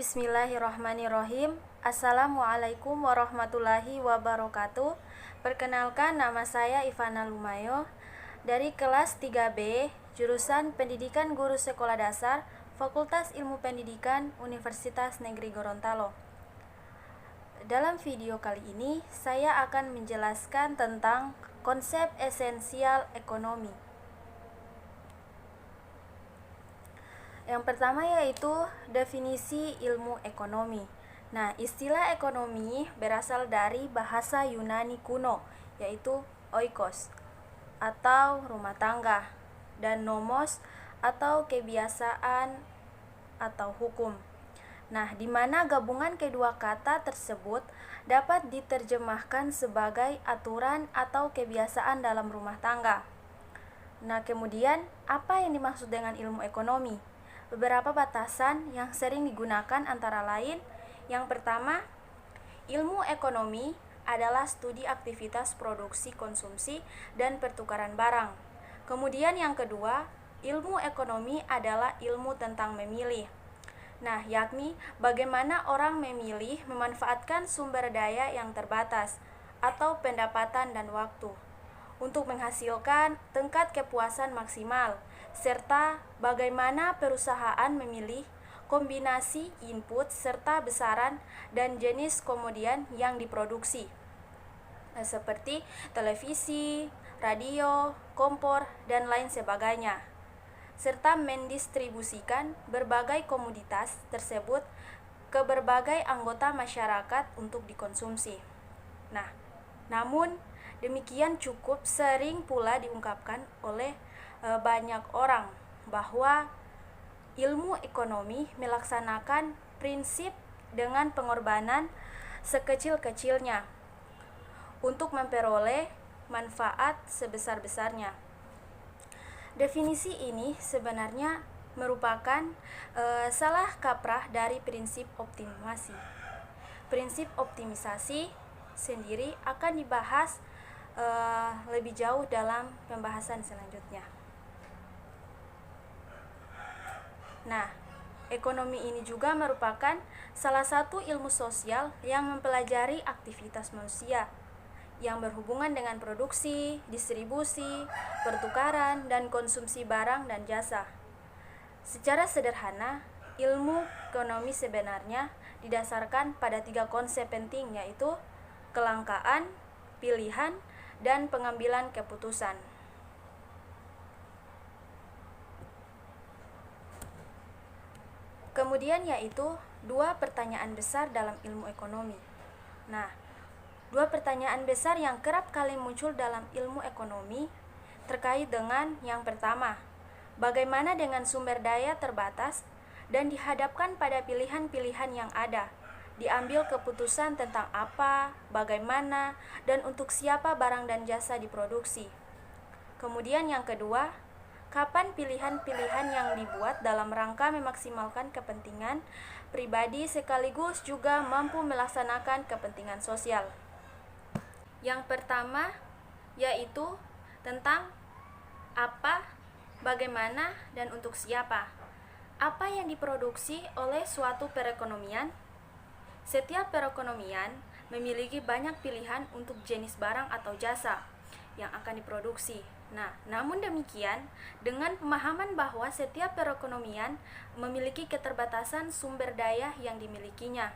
Bismillahirrahmanirrahim. Assalamualaikum warahmatullahi wabarakatuh. Perkenalkan, nama saya Ivana Lumayo dari kelas 3B, jurusan Pendidikan Guru Sekolah Dasar, Fakultas Ilmu Pendidikan, Universitas Negeri Gorontalo. Dalam video kali ini, saya akan menjelaskan tentang konsep esensial ekonomi. Yang pertama yaitu definisi ilmu ekonomi. Nah, istilah ekonomi berasal dari bahasa Yunani kuno, yaitu oikos atau rumah tangga, dan nomos atau kebiasaan atau hukum. Nah, di mana gabungan kedua kata tersebut dapat diterjemahkan sebagai aturan atau kebiasaan dalam rumah tangga. Nah, kemudian apa yang dimaksud dengan ilmu ekonomi? Beberapa batasan yang sering digunakan antara lain, yang pertama, ilmu ekonomi adalah studi aktivitas produksi, konsumsi, dan pertukaran barang. Kemudian yang kedua, ilmu ekonomi adalah ilmu tentang memilih. Nah, yakni bagaimana orang memilih memanfaatkan sumber daya yang terbatas atau pendapatan dan waktu untuk menghasilkan tingkat kepuasan maksimal, serta bagaimana perusahaan memilih kombinasi input serta besaran dan jenis komodian yang diproduksi, seperti televisi, radio, kompor, dan lain sebagainya, serta mendistribusikan berbagai komoditas tersebut ke berbagai anggota masyarakat untuk dikonsumsi. Nah, namun demikian cukup sering pula diungkapkan oleh banyak orang bahwa ilmu ekonomi melaksanakan prinsip dengan pengorbanan sekecil-kecilnya untuk memperoleh manfaat sebesar-besarnya. Definisi ini sebenarnya merupakan salah kaprah dari prinsip optimasi. Prinsip optimisasi sendiri akan dibahas lebih jauh dalam pembahasan selanjutnya. Nah, ekonomi ini juga merupakan salah satu ilmu sosial yang mempelajari aktivitas manusia yang berhubungan dengan produksi, distribusi, pertukaran, dan konsumsi barang dan jasa. Secara sederhana, ilmu ekonomi sebenarnya didasarkan pada 3 konsep penting, yaitu kelangkaan, pilihan, dan pengambilan keputusan. Kemudian yaitu 2 pertanyaan besar dalam ilmu ekonomi. Nah, 2 pertanyaan besar yang kerap kali muncul dalam ilmu ekonomi terkait dengan yang pertama, bagaimana dengan sumber daya terbatas dan dihadapkan pada pilihan-pilihan yang ada, diambil keputusan tentang apa, bagaimana, dan untuk siapa barang dan jasa diproduksi. Kemudian yang kedua, kapan pilihan-pilihan yang dibuat dalam rangka memaksimalkan kepentingan pribadi sekaligus juga mampu melaksanakan kepentingan sosial. Yang pertama yaitu tentang apa, bagaimana, dan untuk siapa. Apa yang diproduksi oleh suatu perekonomian? Setiap perekonomian memiliki banyak pilihan untuk jenis barang atau jasa yang akan diproduksi. Nah, namun demikian, dengan pemahaman bahwa setiap perekonomian memiliki keterbatasan sumber daya yang dimilikinya.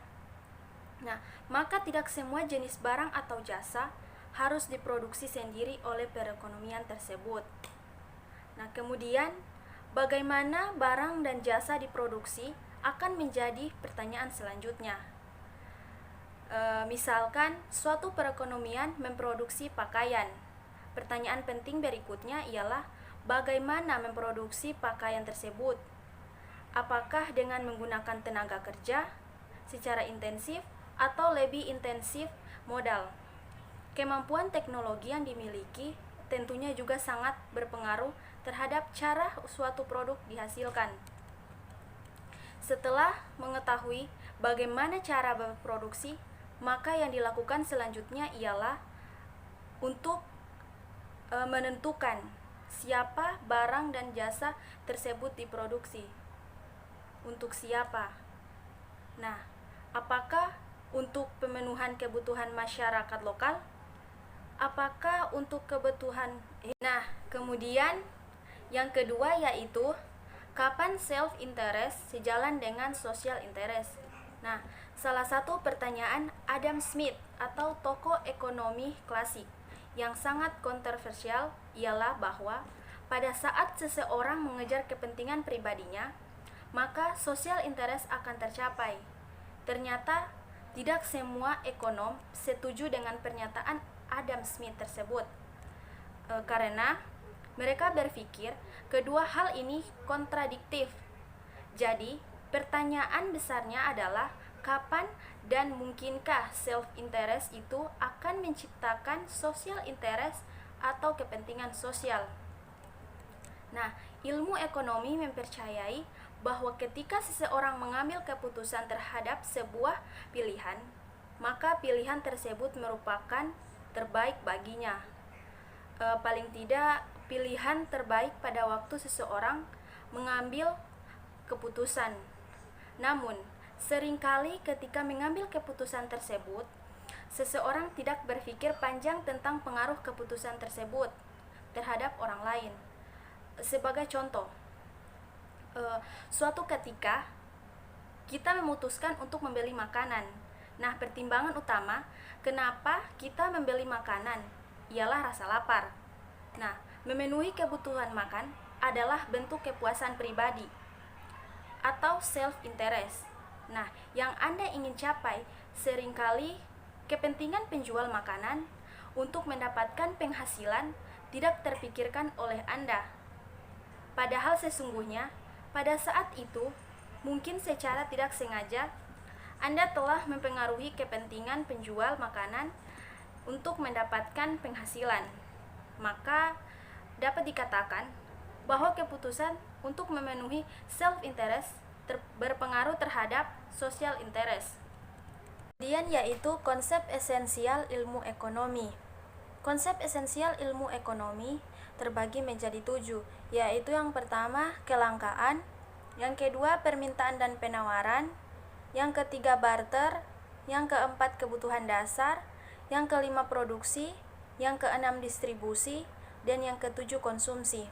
Nah, maka tidak semua jenis barang atau jasa harus diproduksi sendiri oleh perekonomian tersebut. Nah, kemudian bagaimana barang dan jasa diproduksi akan menjadi pertanyaan selanjutnya. Misalkan suatu perekonomian memproduksi pakaian. Pertanyaan penting berikutnya ialah bagaimana memproduksi pakaian tersebut? Apakah dengan menggunakan tenaga kerja secara intensif atau lebih intensif modal? Kemampuan teknologi yang dimiliki tentunya juga sangat berpengaruh terhadap cara suatu produk dihasilkan. Setelah mengetahui bagaimana cara berproduksi, maka yang dilakukan selanjutnya ialah untuk menentukan siapa barang dan jasa tersebut diproduksi, untuk siapa. Nah, apakah untuk pemenuhan kebutuhan masyarakat lokal? Apakah untuk kebutuhan? Nah, kemudian yang kedua yaitu kapan self interest sejalan dengan social interest? Nah, salah satu pertanyaan Adam Smith atau tokoh ekonomi klasik yang sangat kontroversial ialah bahwa pada saat seseorang mengejar kepentingan pribadinya, maka social interest akan tercapai. Ternyata tidak semua ekonom setuju dengan pernyataan Adam Smith tersebut, karena mereka berpikir kedua hal ini kontradiktif. Jadi, pertanyaan besarnya adalah kapan dan mungkinkah self-interest itu akan menciptakan social interest atau kepentingan sosial. Nah, ilmu ekonomi mempercayai bahwa ketika seseorang mengambil keputusan terhadap sebuah pilihan, maka pilihan tersebut merupakan terbaik baginya. Paling tidak pilihan terbaik pada waktu seseorang mengambil keputusan. Namun, seringkali ketika mengambil keputusan tersebut, seseorang tidak berpikir panjang tentang pengaruh keputusan tersebut terhadap orang lain. Sebagai contoh, suatu ketika kita memutuskan untuk membeli makanan. Nah, pertimbangan utama kenapa kita membeli makanan ialah rasa lapar. Nah, memenuhi kebutuhan makan adalah bentuk kepuasan pribadi atau self-interest. Nah, yang Anda ingin capai seringkali kepentingan penjual makanan untuk mendapatkan penghasilan tidak terpikirkan oleh Anda. Padahal sesungguhnya, pada saat itu, mungkin secara tidak sengaja, Anda telah mempengaruhi kepentingan penjual makanan untuk mendapatkan penghasilan. Maka, dapat dikatakan bahwa keputusan untuk memenuhi self-interest berpengaruh terhadap social interest. Kemudian yaitu konsep esensial ilmu ekonomi. Konsep esensial ilmu ekonomi terbagi menjadi 7, yaitu yang pertama kelangkaan, yang kedua permintaan dan penawaran, yang ketiga barter, yang keempat kebutuhan dasar, yang kelima produksi, yang keenam distribusi, dan yang ketujuh konsumsi.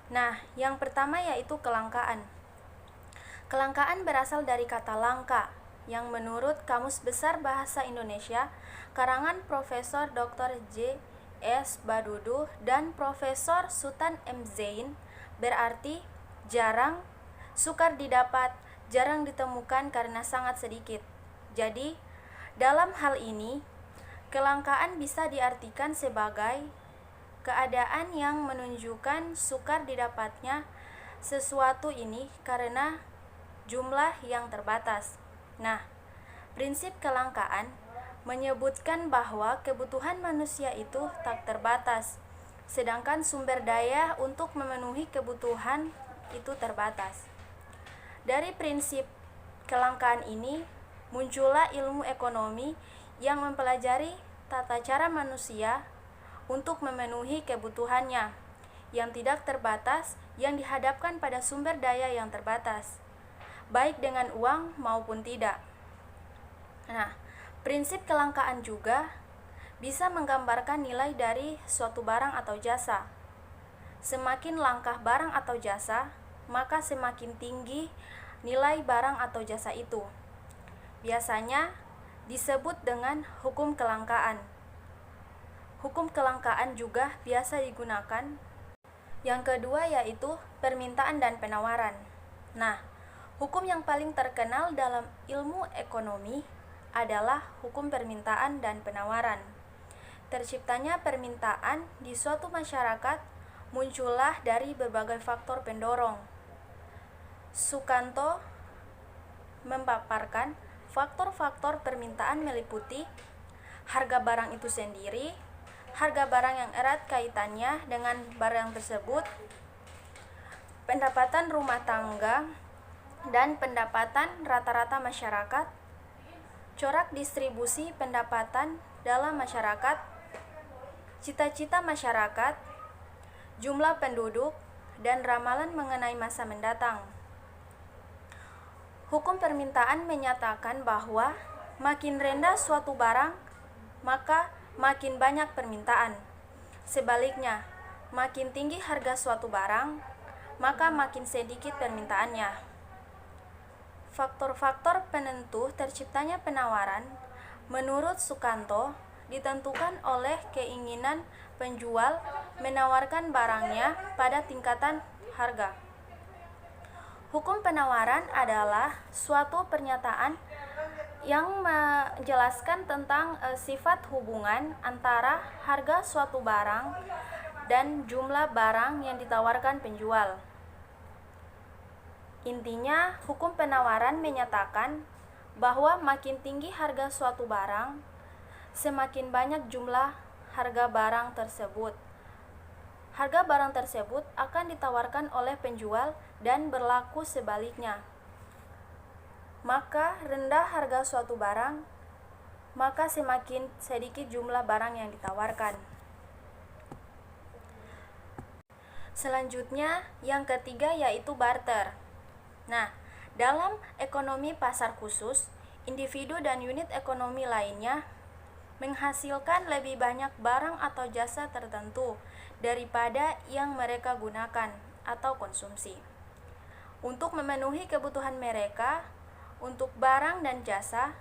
Nah, yang pertama yaitu kelangkaan. Kelangkaan berasal dari kata langka, yang menurut Kamus Besar Bahasa Indonesia, karangan Profesor Dr. J. S. Badudu dan Profesor Sultan M. Zain, berarti jarang, sukar didapat, jarang ditemukan karena sangat sedikit. Jadi, dalam hal ini, kelangkaan bisa diartikan sebagai keadaan yang menunjukkan sukar didapatnya sesuatu ini karena jumlah yang terbatas. Nah, prinsip kelangkaan menyebutkan bahwa kebutuhan manusia itu tak terbatas, sedangkan sumber daya untuk memenuhi kebutuhan itu terbatas. Dari prinsip kelangkaan ini, muncullah ilmu ekonomi yang mempelajari tata cara manusia untuk memenuhi kebutuhannya yang tidak terbatas yang dihadapkan pada sumber daya yang terbatas, baik dengan uang maupun tidak. Nah, prinsip kelangkaan juga bisa menggambarkan nilai dari suatu barang atau jasa. Semakin langka barang atau jasa, maka semakin tinggi nilai barang atau jasa itu. Biasanya disebut dengan hukum kelangkaan. Hukum kelangkaan juga biasa digunakan. Yang kedua yaitu permintaan dan penawaran. Nah, hukum yang paling terkenal dalam ilmu ekonomi adalah hukum permintaan dan penawaran. Terciptanya permintaan di suatu masyarakat muncullah dari berbagai faktor pendorong. Sukanto memaparkan faktor-faktor permintaan meliputi harga barang itu sendiri, harga barang yang erat kaitannya dengan barang tersebut, pendapatan rumah tangga, dan pendapatan rata-rata masyarakat, corak distribusi pendapatan dalam masyarakat, cita-cita masyarakat, jumlah penduduk, dan ramalan mengenai masa mendatang. Hukum permintaan menyatakan bahwa makin rendah suatu barang, maka makin banyak permintaan. Sebaliknya, makin tinggi harga suatu barang, maka makin sedikit permintaannya. Faktor-faktor penentu terciptanya penawaran, menurut Sukanto, ditentukan oleh keinginan penjual menawarkan barangnya pada tingkatan harga. Hukum penawaran adalah suatu pernyataan yang menjelaskan tentang sifat hubungan antara harga suatu barang dan jumlah barang yang ditawarkan penjual. Intinya, hukum penawaran menyatakan bahwa makin tinggi harga suatu barang, semakin banyak jumlah harga barang tersebut. Harga barang tersebut akan ditawarkan oleh penjual dan berlaku sebaliknya. Maka rendah harga suatu barang, maka semakin sedikit jumlah barang yang ditawarkan. Selanjutnya, yang ketiga yaitu barter. Nah, dalam ekonomi pasar khusus, individu dan unit ekonomi lainnya menghasilkan lebih banyak barang atau jasa tertentu daripada yang mereka gunakan atau konsumsi. Untuk memenuhi kebutuhan mereka, untuk barang dan jasa,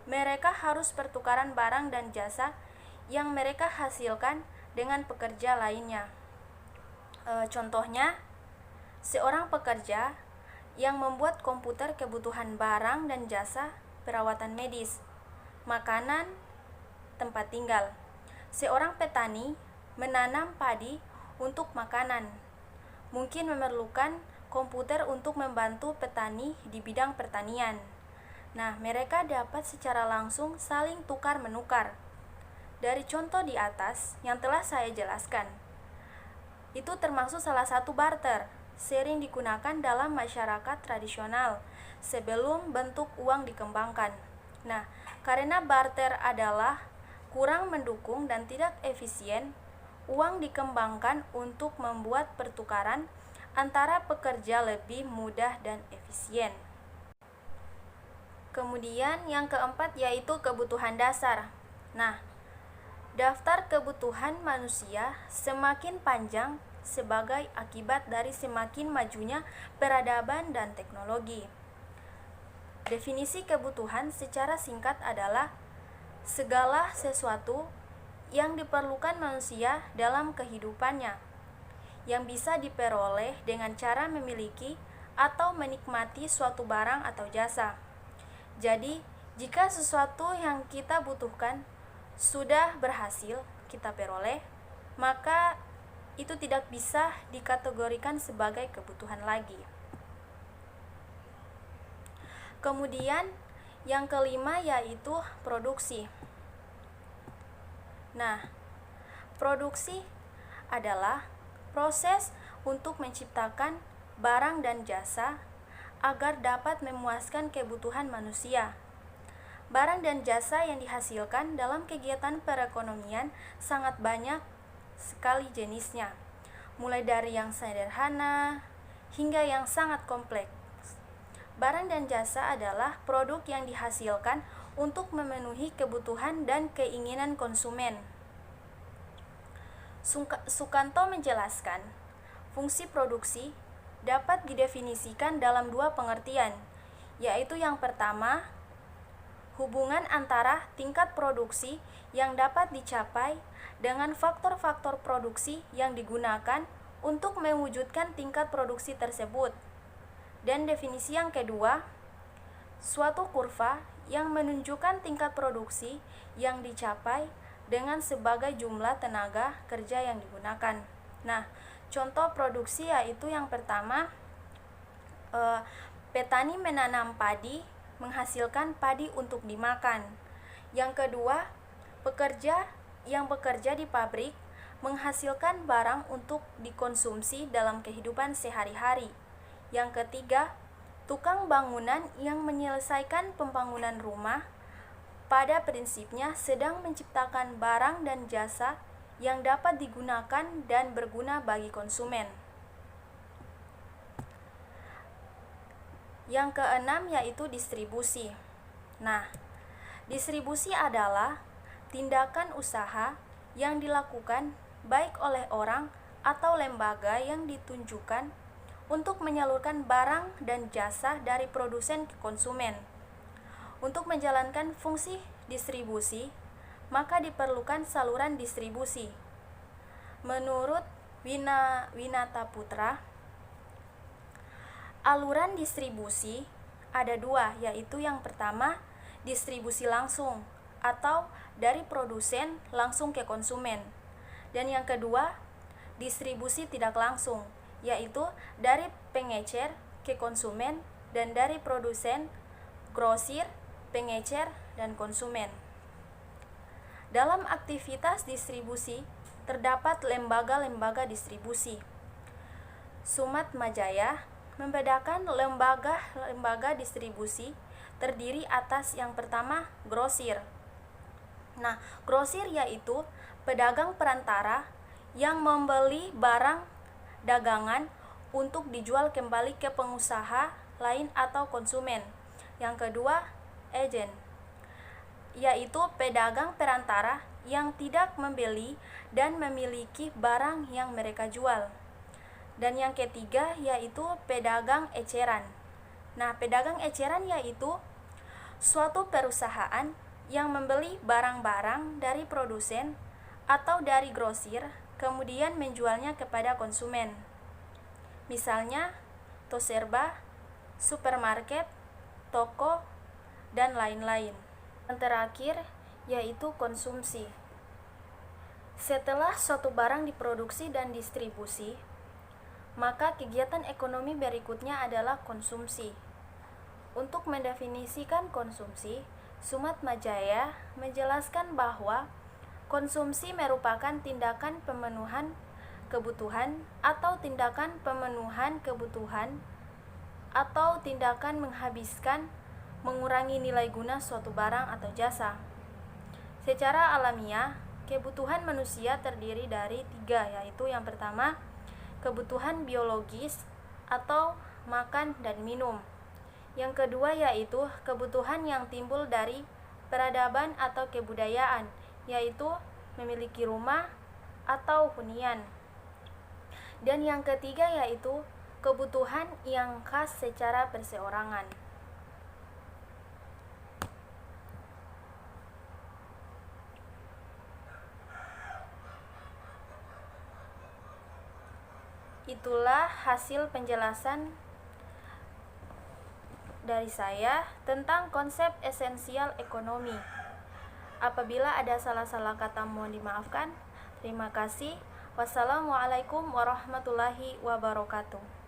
mereka harus pertukaran barang dan jasa yang mereka hasilkan dengan pekerja lainnya. Contohnya, seorang pekerja yang membuat komputer kebutuhan barang dan jasa perawatan medis, makanan, tempat tinggal. Seorang petani menanam padi untuk makanan, mungkin memerlukan komputer untuk membantu petani di bidang pertanian. Nah, mereka dapat secara langsung saling tukar-menukar. Dari contoh di atas yang telah saya jelaskan, itu termasuk salah satu barter, sering digunakan dalam masyarakat tradisional sebelum bentuk uang dikembangkan. Nah, karena barter adalah kurang mendukung dan tidak efisien, uang dikembangkan untuk membuat pertukaran antara pekerja lebih mudah dan efisien. Kemudian yang keempat yaitu kebutuhan dasar. Nah, daftar kebutuhan manusia semakin panjang sebagai akibat dari semakin majunya peradaban dan teknologi. Definisi kebutuhan secara singkat adalah segala sesuatu yang diperlukan manusia dalam kehidupannya, yang bisa diperoleh dengan cara memiliki atau menikmati suatu barang atau jasa. Jadi, jika sesuatu yang kita butuhkan sudah berhasil kita peroleh, maka itu tidak bisa dikategorikan sebagai kebutuhan lagi. Kemudian, yang kelima yaitu produksi. Nah, produksi adalah proses untuk menciptakan barang dan jasa agar dapat memuaskan kebutuhan manusia. Barang dan jasa yang dihasilkan dalam kegiatan perekonomian sangat banyak sekali jenisnya, mulai dari yang sederhana hingga yang sangat kompleks. Barang dan jasa adalah produk yang dihasilkan untuk memenuhi kebutuhan dan keinginan konsumen. Sukanto menjelaskan, fungsi produksi dapat didefinisikan dalam dua pengertian, yaitu yang pertama, hubungan antara tingkat produksi yang dapat dicapai dengan faktor-faktor produksi yang digunakan untuk mewujudkan tingkat produksi tersebut. Dan definisi yang kedua, suatu kurva yang menunjukkan tingkat produksi yang dicapai dengan sebagai jumlah tenaga kerja yang digunakan. Nah, contoh produksi yaitu yang pertama, petani menanam padi, menghasilkan padi untuk dimakan. Yang kedua, pekerja yang bekerja di pabrik menghasilkan barang untuk dikonsumsi dalam kehidupan sehari-hari. Yang ketiga, tukang bangunan yang menyelesaikan pembangunan rumah pada prinsipnya sedang menciptakan barang dan jasa yang dapat digunakan dan berguna bagi konsumen. Yang keenam yaitu distribusi. Nah, distribusi adalah tindakan usaha yang dilakukan baik oleh orang atau lembaga yang ditunjukkan untuk menyalurkan barang dan jasa dari produsen ke konsumen. Untuk menjalankan fungsi distribusi, maka diperlukan saluran distribusi. Menurut Winata Putra, aluran distribusi ada dua, yaitu yang pertama distribusi langsung atau dari produsen langsung ke konsumen, dan yang kedua distribusi tidak langsung, yaitu dari pengecer ke konsumen dan dari produsen, grosir, pengecer, dan konsumen. Dalam aktivitas distribusi terdapat lembaga-lembaga distribusi. Sumat Majaya membedakan lembaga-lembaga distribusi terdiri atas yang pertama grosir. Nah, grosir yaitu pedagang perantara yang membeli barang dagangan untuk dijual kembali ke pengusaha lain atau konsumen. Yang kedua, agen, yaitu pedagang perantara yang tidak membeli dan memiliki barang yang mereka jual. Dan yang ketiga yaitu pedagang eceran. Nah, pedagang eceran yaitu suatu perusahaan yang membeli barang-barang dari produsen atau dari grosir, kemudian menjualnya kepada konsumen. Misalnya, toserba, supermarket, toko, dan lain-lain. Yang terakhir yaitu konsumsi. Setelah suatu barang diproduksi dan distribusi, maka kegiatan ekonomi berikutnya adalah konsumsi. Untuk mendefinisikan konsumsi, Sumat Majaya menjelaskan bahwa konsumsi merupakan tindakan pemenuhan kebutuhan atau tindakan pemenuhan kebutuhan atau tindakan menghabiskan, mengurangi nilai guna suatu barang atau jasa. Secara alamiah, kebutuhan manusia terdiri dari tiga, yaitu yang pertama, kebutuhan biologis atau makan dan minum. Yang kedua yaitu kebutuhan yang timbul dari peradaban atau kebudayaan, yaitu memiliki rumah atau hunian. Dan yang ketiga yaitu kebutuhan yang khas secara perseorangan. Itulah hasil penjelasan dari saya tentang konsep esensial ekonomi. Apabila ada salah-salah kata mohon dimaafkan. Terima kasih. Wassalamualaikum warahmatullahi wabarakatuh.